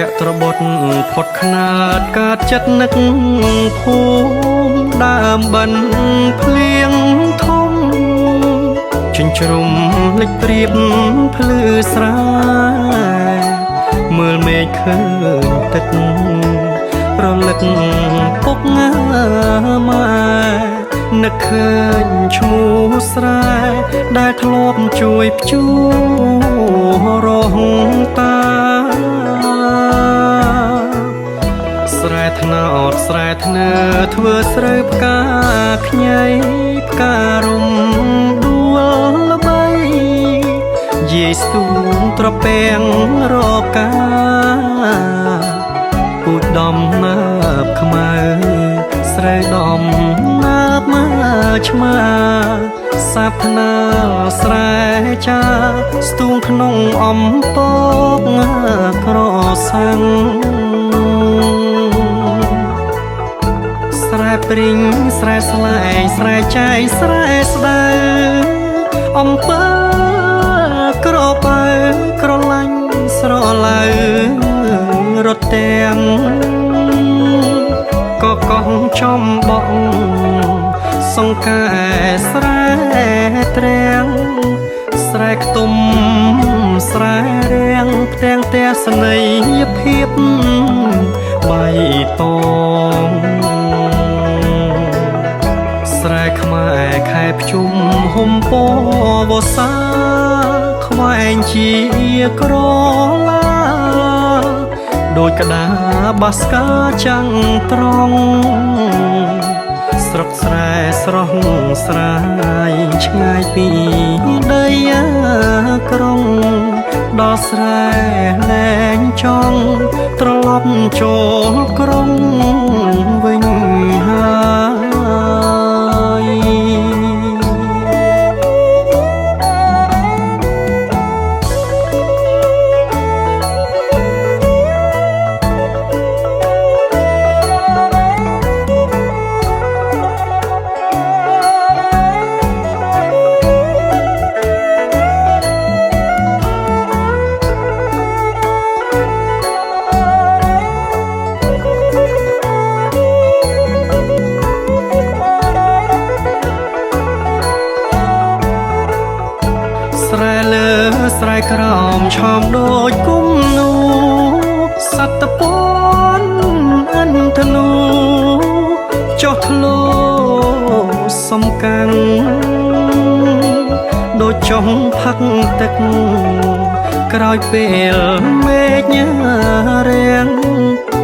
ៈត្របត់ផុតខ្នាតកាត់ចិត្តនឹកភូមិដើមបិណ្ឌភ្លៀងធំចិញ្ជ្រុំលិចព្រៀបភ្លឺស្រាយមើលមេឃឃើញទឹករលឹកពុកម៉ែនឹកឃើញឈ្មោះស្រែដែលធ្លាប់ជួយភ្ជួររងតាស្រែថ្នោតស្រែធ្នើធ្វើស្រូវផ្កាខ្ញីផ្ការំដួលល្បីយាយស្ទូងត្រពាំងរកាពូជដំណើបខ្មៅស្រូវដំណើបមើឆ្មាសាបថ្នាលស្រែចាស្ទូងក្នុងអំពកក្រសាំងស្រែព្រីងស្រែស្លែងស្រែចៃស្រែស្ដៅអំពើក្របើក្រឡាញ់ស្រឡៅរត់ទាំងក៏កោះចំបងសង្កែស្រែត្រាំងស្រែខ្ទុំស្រែរាំងផ្ទាំងទស្សនីយភាពបៃតងស្រែខ្មែរខែភ្ជុំហុំពវសាខ្វែងជាក្រឡាដូចក្តារបាសកាចាំងត្រង់ស្រុកស្រែស្រស់ស្រាយឆ្ងាយពីដីក្រុងដល់ស្រែលែងចង់ត្រឡប់ចូលក្រុងវិញហើយស្រែលើស្រែក្រោមឆោមដូចគុំនូសត្វពន់អិនធ្នូចុះធ្លោសំកាំងដូចចុងផឹកទឹកក្រោយពេលមេឃរាំង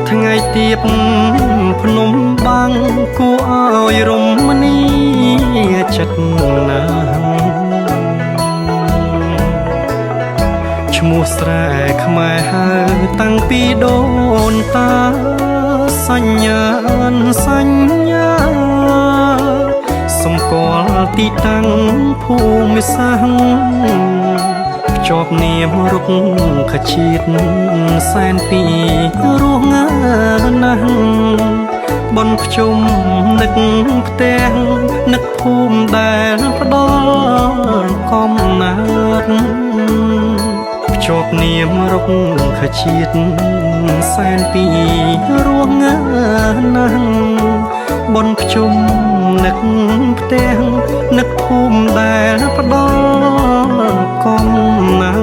ថ្ងៃទៀបភ្នំបាំងគួរឲ្យរមនីចិត្តណាស់ឈ្មោះស្រែខ្មែរហៅតាំងពីដូនតាសញ្ញាសញ្ញាសម្គាល់ទីតាំងភូមិសាស្ត្រភ្ជាប់នាមរុក្ខជាតិសែនពីរស់ងាណាស់បនភ្ជុំនឹកផ្ទាំងនឹកភូមិដែលផ្ដល់កំណើតភ្ជាប់នាមរុក្ខជាតិសែនពីរស់ងាណាស់បនភ្ជុំនឹកផ្ទាំងនឹកភូមិដែលផ្ដល់កំណើ